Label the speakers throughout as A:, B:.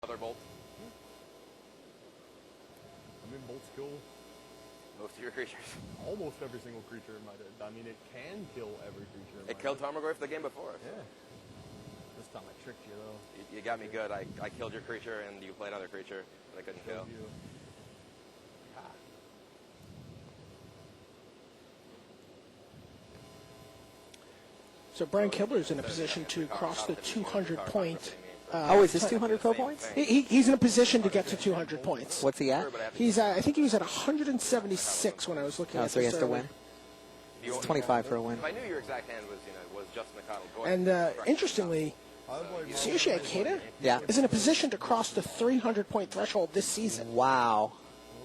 A: other bolt?
B: I mean, bolts kill
A: Most of your creatures.
B: almost every single creature in my deck. I mean, it can kill every creature in my
A: It killed
B: deck.
A: Tarmogoyf the game before. So.
B: Yeah. This time I tricked you, though.
A: You got me good. I killed your creature, and you played another creature that I couldn't kill.
B: You. Ah.
C: So Brian Kibler is in a position to cross the 200-point.
D: Is this 200 pro points?
C: He's in a position to get to 200 points.
D: What's he at?
C: He's I think he was at 176 when I was looking at
D: So he has
C: this
D: to
C: earlier.
D: win? It's 25 for a win.
A: If I knew your exact hand was Justin McConnell.
C: And interestingly, Tsuyoshi Ikeda is in a position to cross the 300-point threshold this season.
D: Wow.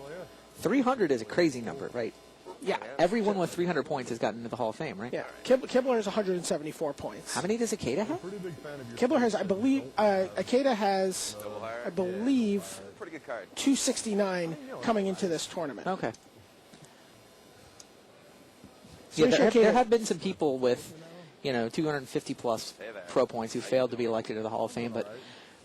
B: Well, yeah.
D: 300 is a crazy number, right?
C: Yeah.
D: Everyone with 300 points has gotten into the Hall of Fame, right?
C: Yeah. Kibler has 174 points.
D: How many does Ikeda have?
B: Pretty big fan of your
C: Kibler has, I believe, Ikeda has, I believe,
A: Pretty good card.
C: 269 coming into this tournament.
D: Okay.
C: So
D: Yeah,
C: Ikeda-
D: there have been some people with, 250-plus pro points who failed to be elected to the Hall of Fame, but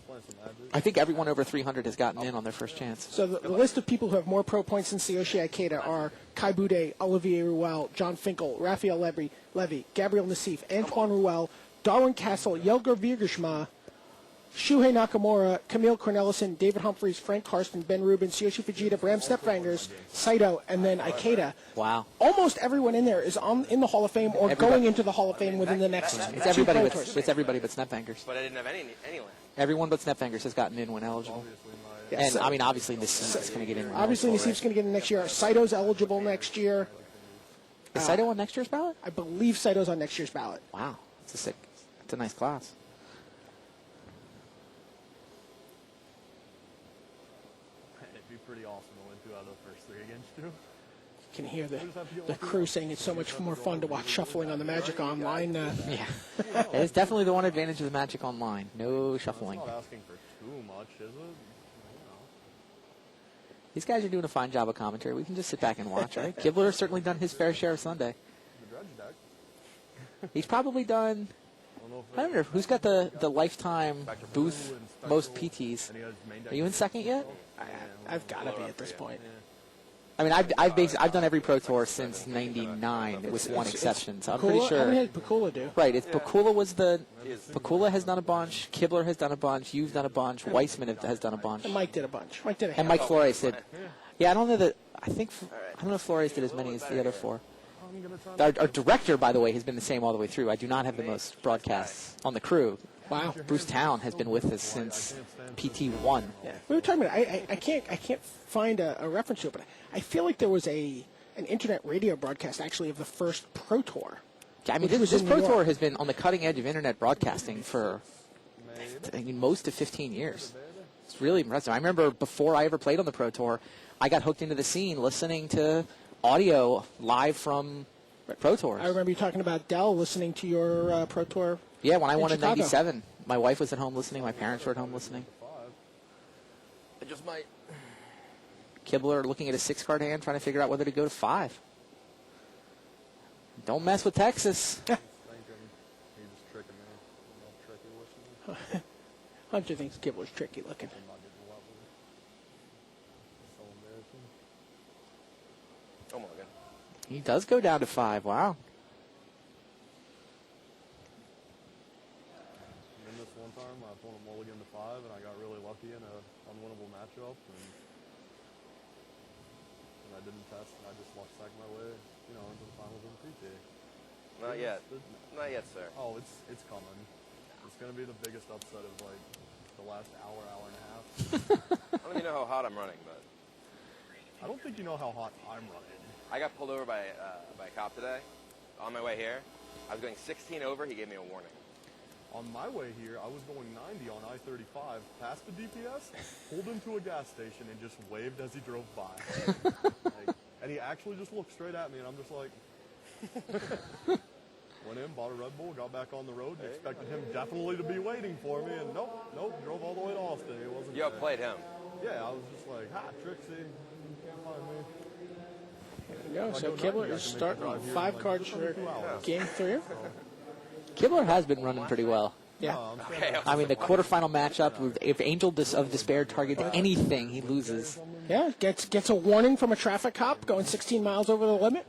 B: playing some Magic.
D: I think everyone over 300 has gotten in on their first chance.
C: So the list of people who have more pro points than Tsuyoshi Ikeda are Kai Bude, Olivier Ruel, John Finkel, Raphael Levy, Gabriel Nassif, Antoine Ruel, Darwin Castle, Yelger Viergersma, Shuhei Nakamura, Camille Cornelison, David Humphreys, Frank Karsten, Ben Rubin, Tsuyoshi Fujita, Bram Stepfangers, Saito, and then Ikeda.
D: Wow.
C: Almost everyone in there is in the Hall of Fame or going into the Hall of Fame within the next
D: It's
C: two
D: everybody
C: Pro
D: but
C: Tours.
D: Snapfingers.
A: But I didn't have any land.
D: Everyone but Snapfingers has gotten in when eligible.
B: Obviously, my
C: Yeah,
D: And,
C: so-
D: obviously, Nassif is going to get in. when
C: Obviously,
D: eligible,
C: Nassif's going to get in next year. Saito's eligible next year.
D: right? Is Saito on next year's ballot?
C: I believe Saito's on next year's ballot.
D: Wow. It's a nice class.
B: it'd be pretty awesome to win 2 out of the first 3 against you.
C: You can hear the crew saying it's so much more fun to watch shuffling on the Magic Online.
D: Yeah. It is definitely the one advantage of the Magic Online. No shuffling.
B: It's not asking for too much, is it?
D: These guys are doing a fine job of commentary. We can just sit back and watch, right? Kibler has certainly done his fair share of Sunday.
B: The Dredge deck.
D: He's probably done...
B: I don't know if
D: I wonder who's got the lifetime booth most PTs.
B: and he has main deck.
D: Are you in second yet?
C: I've got to be at this point.
D: I mean, I've done every Pro Tour since '99 with one exception, so I'm pretty
C: How
D: sure.
C: many did Pakula do?
D: Right, it's Pakula has done a bunch, Kibler has done a bunch, you've done a bunch, Weissman has done a bunch,
C: And Mike did a bunch. Mike did a
D: and Mike Flores did. Yeah, I don't know that. I don't know if Flores did as many as the other 4.
B: I'm gonna try
D: Our director, by the way, has been the same all the way through. I do not have the most broadcasts on the crew.
C: Wow.
D: Bruce Town has been with us since PT1.
C: Yeah. We were talking about. I can't find a reference to it, but I feel like there was an internet radio broadcast actually of the first Pro Tour.
D: I mean,
C: Which was
D: this
C: in
D: Pro
C: New York.
D: Tour has been on the cutting edge of internet broadcasting for most of 15 years. It's really impressive. I remember before I ever played on the Pro Tour, I got hooked into the scene listening to audio live from Pro Tours.
C: I remember you talking about Dell listening to your Pro Tour.
D: Yeah, when I
C: in
D: won in
C: Chicago.
D: '97, my wife was at home listening. My parents were at home listening.
A: I just might.
D: Kibler looking at a 6-card hand, trying to figure out whether to go to 5. Don't mess with Texas.
B: thinking he just tricking me. I'm not tricky listening.
C: Hunter thinks Kibler's tricky looking.
B: I'm not getting a lot with it. So embarrassing.
A: Oh my god.
D: He does go down to 5. Wow.
B: And then this one time, I pulled a mulligan to 5, and I got really lucky in a unwinnable matchup, and I didn't test, and I just lost second my way, into the finals in PT.
A: Not yet. Not yet, sir.
B: Oh, it's coming. It's gonna be the biggest upset of like the last hour and a half.
A: I don't even know how hot I'm running, but
B: I don't think you know how hot I'm running.
A: I got pulled over by a cop today. On my way here, I was going 16 over. He gave me a warning.
B: On my way here, I was going 90 on I-35, passed the DPS, pulled into a gas station, and just waved as he drove by. And he actually just looked straight at me, and I'm just like... Went in, bought a Red Bull, got back on the road, and expected him definitely to be waiting for me, and nope, drove all the way to Austin. He wasn't
A: You
B: there.
A: outplayed him.
B: Yeah, I was just like, ha, Trixie, you can't find me.
C: There you go. So Kibler is starting on 5 cards for Game 3.
D: Kibler has been running pretty well.
C: Yeah.
B: No, I'm
A: Okay.
D: I mean, the quarterfinal matchup, if Angel of Despair targets anything, he loses.
C: Yeah, gets a warning from a traffic cop going 16 miles over the limit.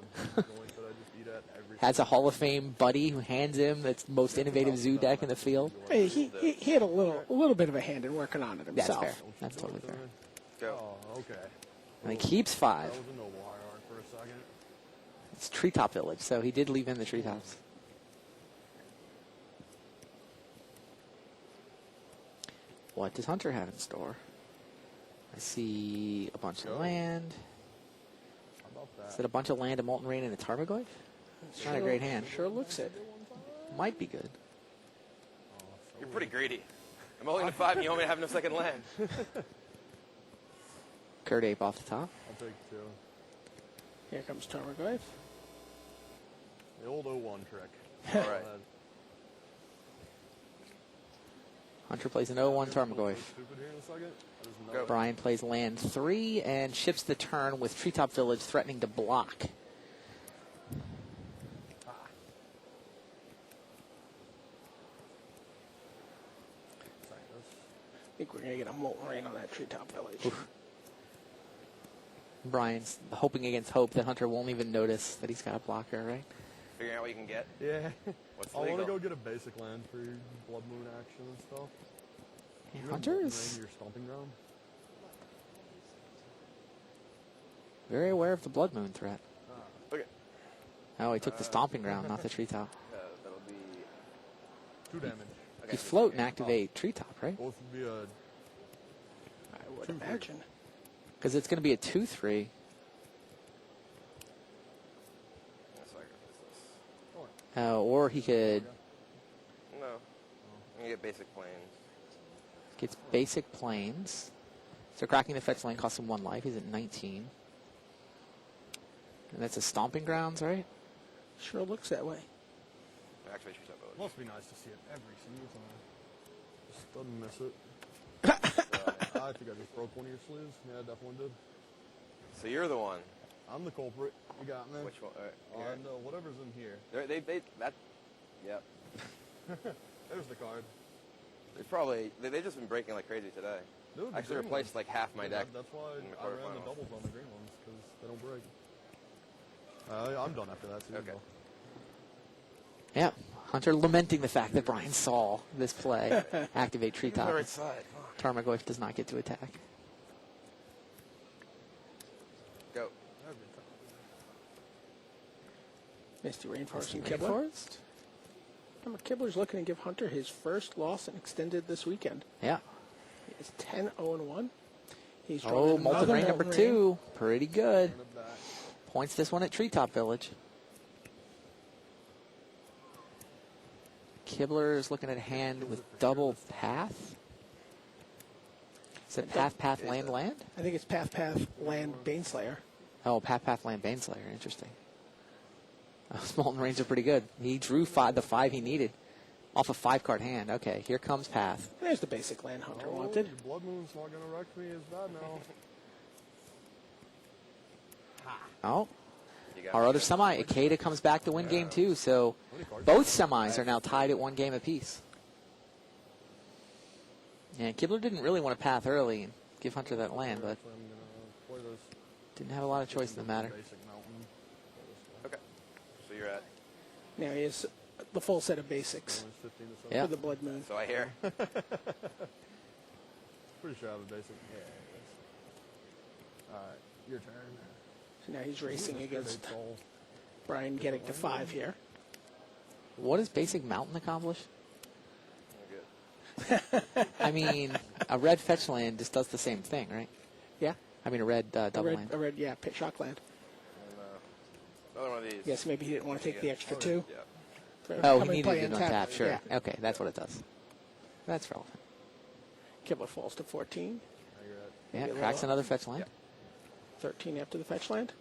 D: Has a Hall of Fame buddy who hands him the most innovative zoo deck in the field.
C: Hey, he had a little bit of a hand in working on it
D: That's
C: himself.
D: fair. That's totally fair.
A: Go.
B: Oh, okay.
D: And he keeps 5.
B: That was a noble hierarch for a second.
D: It's Treetop Village, so he did leave in the treetops. What does Hunter have in store? I see a bunch of land.
B: How about
D: Is
B: that?
D: it a bunch of land, a Molten Rain, and a Tarmogoyf? It's not a great hand.
C: Sure looks it.
D: Might be good.
A: You're pretty greedy. I'm only to 5 and you want me to have no second land.
D: Kurt Ape off the top.
B: I'll take 2.
C: Here comes Tarmogoyf.
B: The old 01 trick.
A: All right.
D: Hunter plays an 0-1 Tarmogoyf.
B: Stupid here in a second. That is
A: Go.
B: no-
D: Brian plays land 3 and ships the turn with Treetop Village threatening to block.
C: I think we're going to get a Molten Rain on that Treetop Village.
D: Brian's hoping against hope that Hunter won't even notice that he's got a blocker, right?
A: Figuring out what you can get.
B: Yeah.
A: What's
B: I want to
A: legal?
B: go get a basic land for your Blood Moon action and stuff.
D: Yeah,
B: You have
D: Hunter
B: Molten
D: is
B: Rain, your stomping ground.
D: very aware of the Blood Moon threat.
A: Okay.
D: Oh, he took the stomping ground, not the treetop.
A: That'll be.
B: 2 damage.
A: Okay.
D: You float and activate treetop, right?
B: Both would be a
C: I would imagine.
D: Because it's going to be a 2-3.
A: Yes, I got this.
D: Or he could
A: No. You get basic planes.
D: get basic planes. So cracking the fetch lane costs him 1 life. He's at 19. And that's a stomping grounds, right?
C: Sure looks that way.
A: Actually, she's up village.
B: Must be nice to see it every season. Just doesn't miss it. I think I just broke one of your sleeves. Yeah, I definitely did.
A: So you're the one.
B: I'm the culprit. You got me.
A: Which one? Here.
B: No, whatever's in here.
A: Yep.
B: There's the card.
A: They've just been breaking like crazy today.
B: Dude, the
A: I actually
B: green
A: replaced
B: ones.
A: like half my deck.
B: That's why
A: in the
B: I ran the
A: quarterfinals.
B: doubles on the green ones, because they don't break. I'm done after that, too.
A: Okay.
B: though.
D: Yeah. Hunter lamenting the fact that Brian saw this play. Activate treetop.
A: The right side.
D: Tarmogoyf does not get to attack.
A: Go.
C: Misty Rainforest and
D: Misty
C: Kibler.
D: Rainforest?
C: Remember, Kibler's looking to give Hunter his first loss and extended this weekend.
D: Yeah.
C: He is 10-0-1. He's
D: Oh,
C: drawn
D: Molten
C: another
D: Rain number
C: Molten Rain.
D: 2. Pretty good.
B: Run it back.
D: Points this one at Treetop Village. Kibler is looking at a hand with double path. Is it path, land, land?
C: I think it's Path, Land, Baneslayer.
D: Oh, path, land, Baneslayer. Interesting. Molten Rains are pretty good. He drew the 5 he needed off a 5-card hand. Okay, here comes path.
C: There's the basic land Hunter
B: Oh,
C: wanted.
B: your Blood Moon's not going to wreck me as bad now.
D: Oh,
A: You got
D: our
A: it.
D: other semi, Ikeda comes back to win game 2, so both semis are now tied at 1 game apiece. And Kibler didn't really want to path early and give Hunter that land, but
B: Actually, I'm going to play this.
D: didn't have a lot of choice in the matter.
B: Basic mountain.
A: Okay. So you're at.
C: Now he has the full set of basics
B: Only 15 to 7.
D: Yeah.
C: for the Blood Moon.
A: So I hear.
B: Pretty sure I have a basic. Yeah, it is. Alright, your turn.
C: So now he's racing
B: Ooh,
C: against
B: that's all.
C: Brian getting to 5 here.
D: What does basic mountain accomplish?
A: Good.
D: I mean, a red fetch land just does the same thing, right?
C: Yeah,
D: I mean, a red double land.
C: a red, yeah, pit shock land.
A: And, another one of these.
C: Yes, maybe he didn't want to take the extra 2.
A: Yeah.
C: For
D: Oh, he
C: coming
D: needed
C: play
D: it
C: and
D: on
C: tap.
D: tap, sure.
C: Yeah.
D: Okay, that's what it does. That's relevant.
C: Kibler falls to 14.
B: Now you're at.
D: Yeah,
C: Maybe a
D: cracks
C: little-
D: another fetch land.
C: 13 after the fetch land.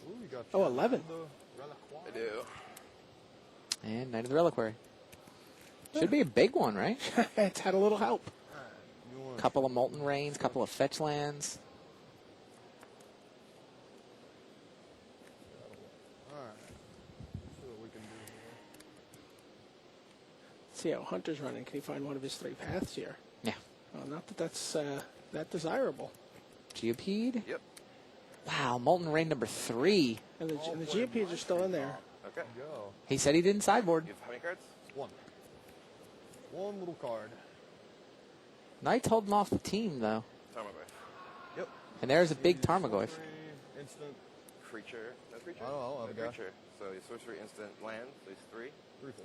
B: Ooh, you got
C: Oh, 11.
B: the Reliquary.
A: I do.
D: And Knight of the Reliquary. Should be a big one, right?
C: It's had a little help.
B: You want
D: Couple of Molten Rains, couple of fetch lands.
B: Alright. See what we can do
C: see how Hunter's running. Can he find one of his 3 paths here?
D: Yeah.
C: Not that that's that desirable.
D: Geopede?
A: Yep.
D: Wow, Molten Rain number 3.
C: And the Geopedes are still in there.
A: Okay.
B: Go.
D: He said he didn't sideboard.
A: You have how many cards?
B: 1. 1 little card.
D: Knight's holding off the team, though.
A: Tarmogoyf.
B: Yep.
D: And there's a big Tarmogoyf.
B: Instant.
A: Creature. No creature?
B: Oh, I'll have a guess.
A: creature. So your sorcery, instant, land. So he's 3.
B: 3, 4.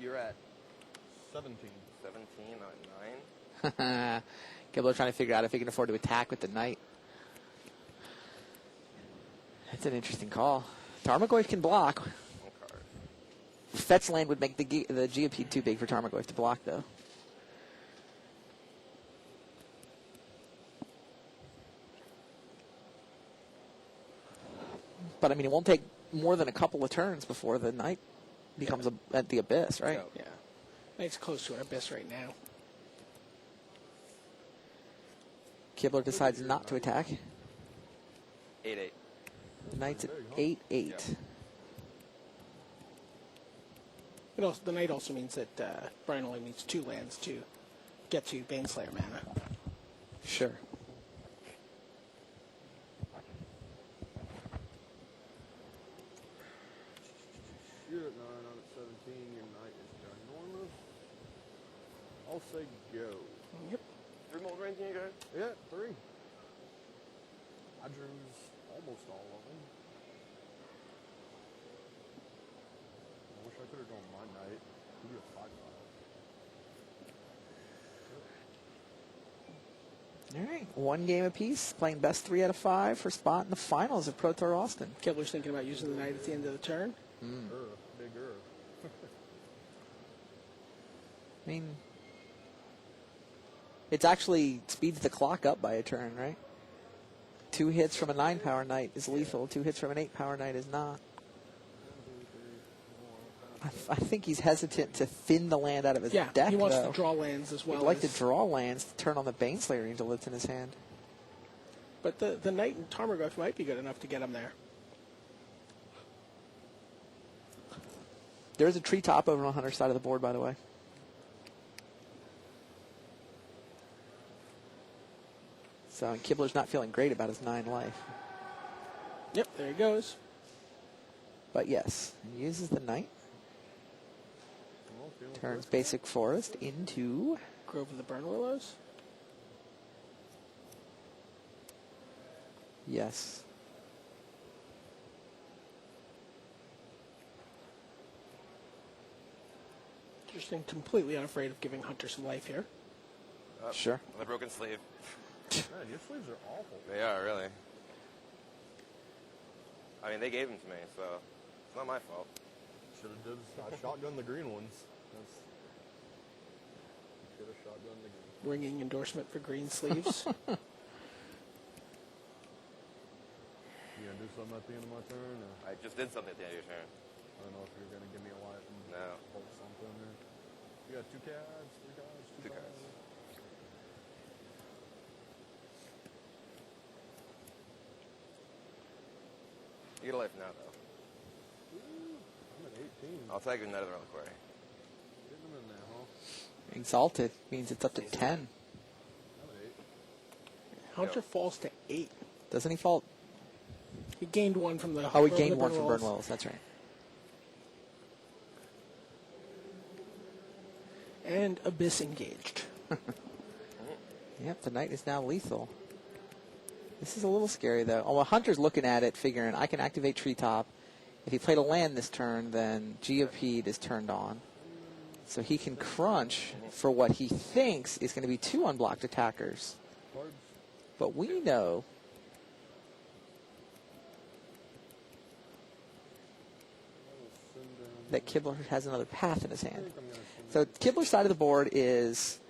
A: You're at
B: 17.
A: 17, not 9.
D: Kibler trying to figure out if he can afford to attack with the Knight. That's an interesting call. Tarmogoyf can block.
A: 1 card.
D: Fetch land would make the Geopede too big for Tarmogoyf to block, though. But, I mean, it won't take more than a couple of turns before the Knight becomes at the Abyss, right?
A: So,
C: Yeah. Knight's close to an abyss right now.
D: Kibler decides not to attack.
A: 8-8.
D: Knight's at 8-8.
A: Yeah.
C: The Knight also means that Brian only needs 2 lands to get to Baneslayer mana.
D: Sure.
B: You're at 9, I'm at 17. Your Knight is ginormous. I'll say go.
C: Yep.
A: 3 Molten Rains in your guard?
B: Yeah, 3. I drew almost all of them. I wish I could have gone my Knight. Give me a 5-5.
D: All right. 1 game apiece. Playing best 3 out of 5 for spot in the finals of Pro Tour Austin.
C: Kibler's thinking about using the Knight at the end of the turn.
B: Bigger.
D: I mean, it's actually speeds the clock up by a turn, right? 2 hits from a 9-power Knight is lethal. 2 hits from an 8-power Knight is not. I think he's hesitant to thin the land out of his deck,
C: he wants
D: though.
C: to draw lands as well.
D: He'd like to draw lands to turn on the Baneslayer Angel that's in his hand.
C: But the Knight and Tarmogoyf might be good enough to get him there.
D: There's a treetop over on Hunter's side of the board, by the way. So Kibler's not feeling great about his 9 life.
C: Yep, there he goes.
D: But yes, he uses the Knight. Turns Basic Forest into...
C: Grove of the Burn Willows.
D: Yes.
C: Interesting. Completely unafraid of giving Hunter some life here.
D: Sure.
A: The broken sleeve.
B: Man, your sleeves are awful.
A: They are, really. I mean, they gave them to me, so it's not my fault.
B: Should have I shotgun the green ones. Should have shotgun the green.
C: Ringing endorsement for green sleeves.
B: You gonna do something at the end of my turn? Or
A: I just did something at the end of your turn.
B: I don't know if you're gonna give me a life and
A: No.
B: hold something. Or you got 2 cards, 3 cards, 2
A: 2
B: cards.
A: cards. You get a life now, though.
B: Ooh, I'm at 18.
A: I'll tag you another reliquary.
B: Getting them in there, huh?
D: Exalted means it's up to 10.
B: I'm at 8.
C: Hunter falls to 8.
D: Doesn't he fall?
C: He gained 1 from the...
D: Oh, he
C: Grove of
D: gained
C: the
D: 1
C: Burn
D: from
C: Willows.
D: Burn Willows. That's right.
C: And Abyss engaged.
D: Yep, the Knight is now lethal. This is a little scary, though. Oh, well, Hunter's looking at it, figuring I can activate Treetop. If he played a land this turn, then Geopede is turned on. So he can crunch for what he thinks is going to be 2 unblocked attackers.
B: Cards.
D: But we know that Kibler has another path in his hand. So Kibler's side of the board is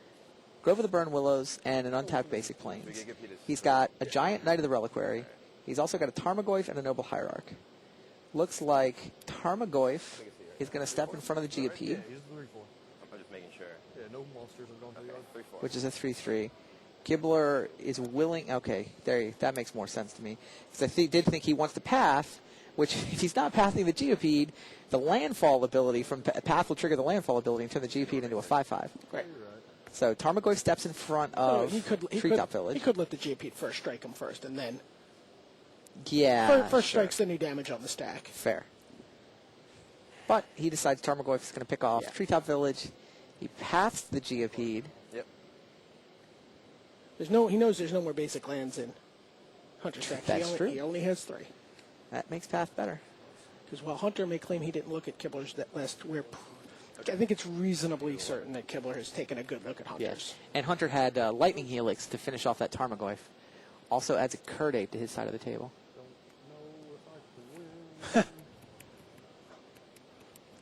D: Grove of the Burn Willows and an untapped basic plains. He's got a giant Knight of the Reliquary. He's also got a Tarmogoyf and a Noble Hierarch. Looks like Tarmogoyf is going to step in front of the
B: Yeah,
D: Geopede,
B: he's 3-4.
A: I'm just making sure.
B: Yeah, no monsters have gone to the yard.
A: 3-4.
D: which is a 3-3. Kibler is willing... Okay, that makes more sense to me. Because I did think he wants the path, which if he's not pathing the Geopede, the landfall ability from Path will trigger the landfall ability and turn the Geopede into a 5/5.
C: Right.
D: So Tarmogoyf steps in front of Treetop Village.
C: He could let the Geopede first strike him first, and then
D: first
C: strikes the new damage on the stack.
D: Fair. But he decides Tarmogoyf is going to pick off Treetop Village. He paths the Geopede.
A: Yep.
C: He knows there's no more basic lands in Hunter's deck.
D: That's true.
C: He only has 3.
D: That makes Path better.
C: Because while Hunter may claim he didn't look at Kibler's list, I think it's reasonably certain that Kibler has taken a good look at Hunter's.
D: Yes. And Hunter had Lightning Helix to finish off that Tarmogoyf. Also adds a Kerdate to his side of the table.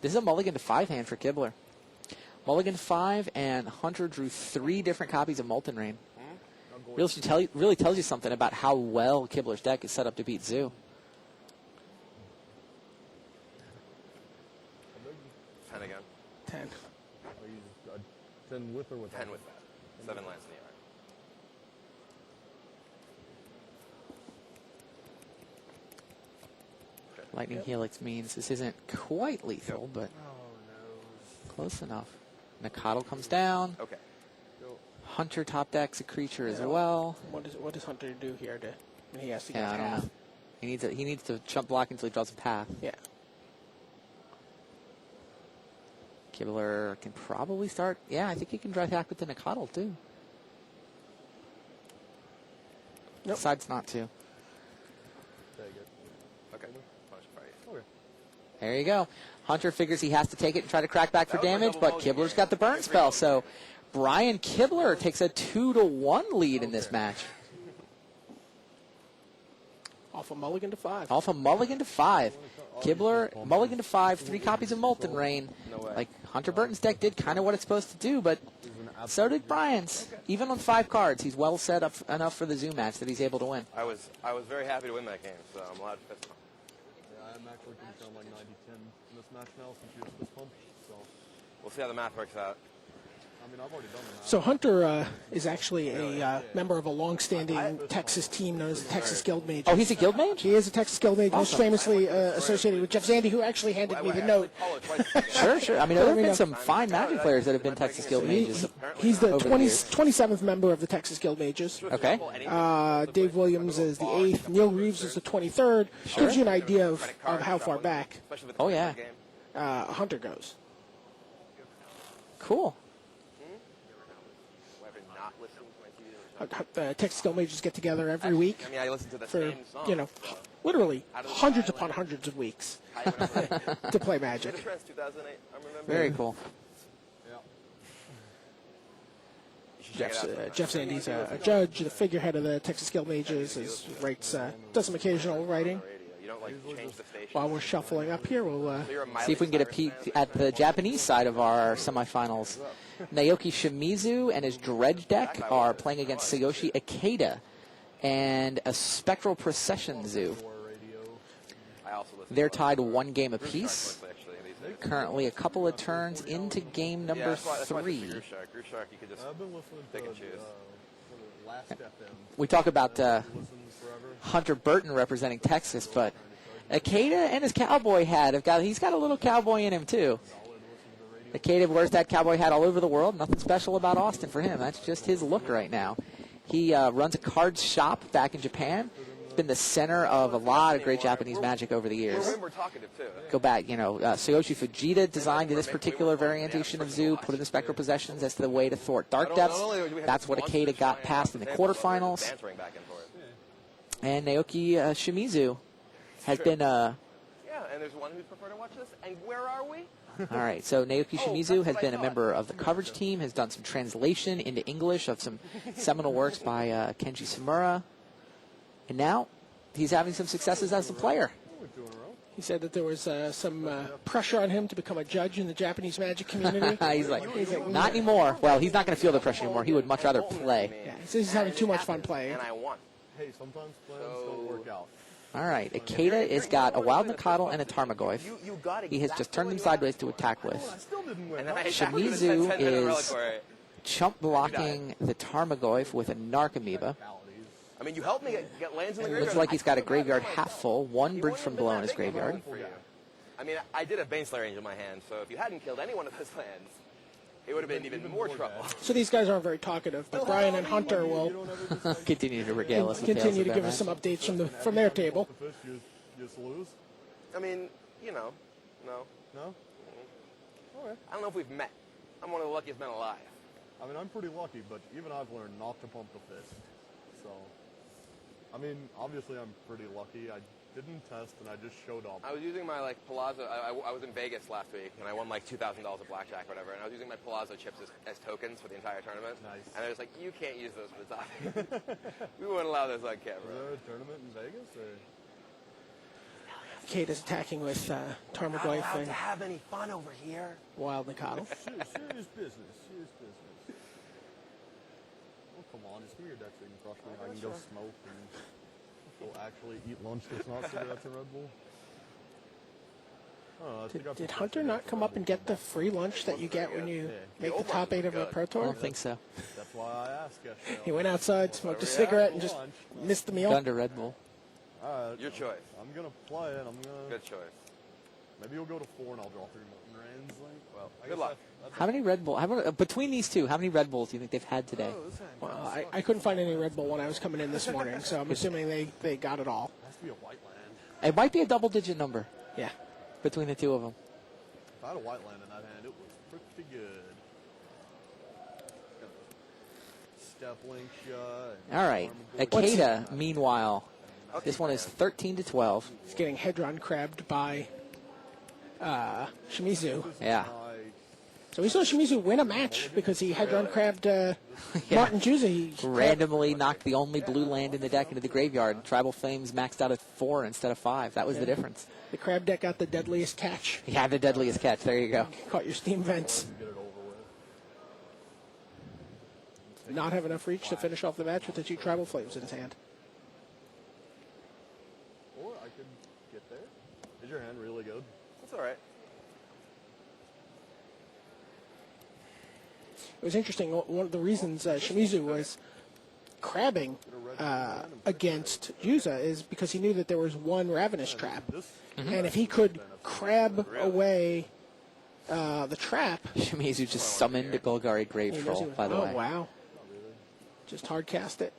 D: This is a mulligan to 5 hand for Kibler. Mulligan to 5, and Hunter drew 3 different copies of Molten Rain. Really tells you something about how well Kibler's deck is set up to beat Zoo.
A: 10 again.
C: 10.
B: 10 with or without?
A: 10 with that. 7 lands in the yard.
D: Lightning Helix means this isn't quite lethal, but close enough. Nakatl comes down.
A: Okay.
D: Hunter top decks a creature as well.
C: What does Hunter do here? He has to get
D: Yeah, I don't
C: half.
D: know. He needs to jump block until he draws a path.
C: Yeah.
D: Kibler can probably start. Yeah, I think he can drive back with the Nakatl too.
C: Nope.
D: Decides not to.
A: Okay. Punish fight.
B: Okay.
D: There you go. Hunter figures he has to take it and try to crack back for damage, but Kibler's got the burn spell, so Brian Kibler takes a 2-1 lead in this match.
C: Off a mulligan to 5.
D: Off a mulligan to 5. Kibler, mulligan to 5, 3 copies of Molten Rain.
A: No way.
D: Like, Hunter Burton's deck did kind of what it's supposed to do, but so did Brian's. Even on 5 cards, he's well set up enough for the Zoo match that he's able to win.
A: I was very happy to win that game, so I'm allowed to fist bump.
B: Yeah, I'm actually going to sound like 90-10 in this match now since you just fist pumped. So,
A: We'll see how the math works out.
B: I mean, I've already done the math.
C: So Hunter is actually a member of a long-standing Texas team known as the Texas Guild Mages.
D: Oh, he's a guild mage?
C: He is a Texas Guild Mage, most famously associated with Jeff Zandy, who actually handed me the note.
D: Sure. I mean, there have been some fine Magic players that have been Texas Guild mages.
C: He's the
D: over the years.
C: 27th member of the Texas Guild Mages.
D: Okay.
C: Dave Williams is the 8th. Neil Reeves is the 23rd. Gives you an idea of how far back
D: Oh, yeah.
C: Hunter goes.
D: Cool.
C: The Texas Guild Mages get together every week
A: I mean, I listen to the
C: for,
A: same song.
C: literally hundreds upon hundreds of weeks to play Magic.
A: 2008, I'm remembering.
D: Very cool.
C: Jeff Zandy's a judge, the figurehead of the Texas Guild Mages, does some occasional writing.
A: You don't like change the station.
C: While we're shuffling up here, we'll
D: See if we can get a peek at the Japanese side of our semifinals. Naoki Shimizu and his Dredge deck are playing against Tsuyoshi Ikeda and a Spectral Procession Zoo. They're tied 1 game apiece. Currently a couple of turns into game number 3.
A: I've been listening
B: to Last FM.
D: We talk about Hunter Burton representing Texas, but Ikeda and his cowboy hat he's got a little cowboy in him too. Ikeda wears that cowboy hat all over the world. Nothing special about Austin for him. That's just his look right now. He runs a card shop back in Japan. He's been the center of a lot of great Japanese Magic over the years.
A: We're talkative too.
D: Go back, Tsuyoshi Fujita designed this particular variation of Zoo, put in the Spectral Possessions as the way to thwart Dark Depths. That's what Ikeda got past in the quarterfinals. And Naoki Shimizu has been...
A: Yeah, and there's one who'd prefer to watch this. And where are we?
D: All right, so Naoki Shimizu has been a member of the coverage team, has done some translation into English of some seminal works by Kenji Samura. And now he's having some successes as a player.
C: He said that there was some pressure on him to become a judge in the Japanese Magic community.
D: He's like, not anymore. Well, he's not going to feel the pressure anymore. He would much rather play.
C: Yeah, he says he's having too much fun playing.
A: And I won.
B: Hey, sometimes plans don't work out.
D: All right, Ikeda has got a Wild Nakatl and a Tarmogoyf. He has just turned them sideways to attack with.
B: Still didn't win.
D: Shimizu is chump blocking the Tarmogoyf with a Narcomoeba.
A: I mean, you helped me get lands in the graveyard.
D: Looks like he's got a
A: I felt
D: graveyard
A: bad.
D: half full, one
A: He
D: bridge
A: wouldn't
D: from
A: have been
D: below in
A: that
D: his
A: big of a
D: graveyard.
A: problem for you. I mean, I did have Baneslayer Angel in my hand, so if you hadn't killed any one of those lands, it would have been even more trouble.
C: So these guys aren't very talkative, but Brian and Hunter will
D: Continue to regale us with tales
C: continue
D: of
C: to
D: their
C: give us some
D: match.
C: updates from their table.
B: The fish, you just lose?
A: I mean, you know, no.
B: No? Okay.
A: I don't know if we've met. I'm one of the luckiest men alive.
B: I mean, I'm pretty lucky, but even I've learned not to pump the fist. So, I mean, obviously I'm pretty lucky. I didn't test, and I just showed up.
A: I was using my, like, Palazzo. I was in Vegas last week, and I won, like, $2,000 of blackjack or whatever, and I was using my Palazzo chips as tokens for the entire tournament.
B: Nice.
A: And I was like, you can't use those for the topic. We wouldn't allow this on
B: Is
A: camera.
B: there a tournament in Vegas? Or?
C: Kate is attacking with
A: Not
C: Tarmogoyf
A: allowed
C: and
A: to have any fun over here.
C: Wild Nikado.
B: Serious business. Serious business. Oh, come on. Just give me your deck so you can crush me. I can go smoke and go actually eat lunch that's not cigarettes and Red Bull. Oh, I think I've
C: Did
B: been
C: Hunter
B: cigarettes
C: not
B: and
C: come
B: Red
C: up and
B: Bull.
C: get the free lunch that you get when you
B: Yeah.
C: make the
A: The
C: top 8 of a
A: good.
C: Pro
D: I
C: Tour?
D: don't think so.
B: That's why I asked yesterday.
C: He went outside, smoked a
A: Yeah.
C: cigarette, and just
B: Lunch.
C: missed the meal.
D: Gun to Red Bull.
B: All right.
A: Your choice.
B: I'm going to play it. I'm going to...
A: Good choice.
B: Maybe you'll go to 4 and I'll draw 3 Molten Rains. Like,
A: Well,
B: I
A: good
B: guess
A: luck.
B: that's
D: How many Red Bull? Between these two, how many Red Bulls do you think they've had today?
C: Well, I couldn't find any Red Bull when I was coming in this morning, so I'm assuming they got it all.
B: It has to be a white land.
D: It might be a double-digit number
C: Yeah.
D: between the two of them.
B: If I had a white land in that hand, it was pretty good. Step link shot.
D: All right.
C: What's-
D: Akeda, meanwhile, this one is 13-12.
C: He's getting Hedron crabbed by Shimizu.
D: Yeah.
C: So we saw Shimizu win a match because he Hedron crabbed Martin Juza. He
D: Randomly knocked the only blue land in the deck into the graveyard. Tribal Flames maxed out at 4 instead of 5. That was the difference.
C: The crab deck got the deadliest catch.
D: He had the deadliest catch. There you go.
C: Caught your steam vents.
B: Get it over with.
C: Not have enough reach to finish off the match with the 2 Tribal Flames in his hand.
B: Or I could get there. Is your hand really good?
A: That's all right.
C: It was interesting. One of the reasons Shimizu was crabbing against Juza is because he knew that there was one Ravenous trap.
B: This
C: And if he could crab away the trap,
D: Shimizu just summoned a Golgari Grave
C: he knows
D: Troll,
C: he was,
D: by the
C: oh
D: way.
C: wow, just hard cast it.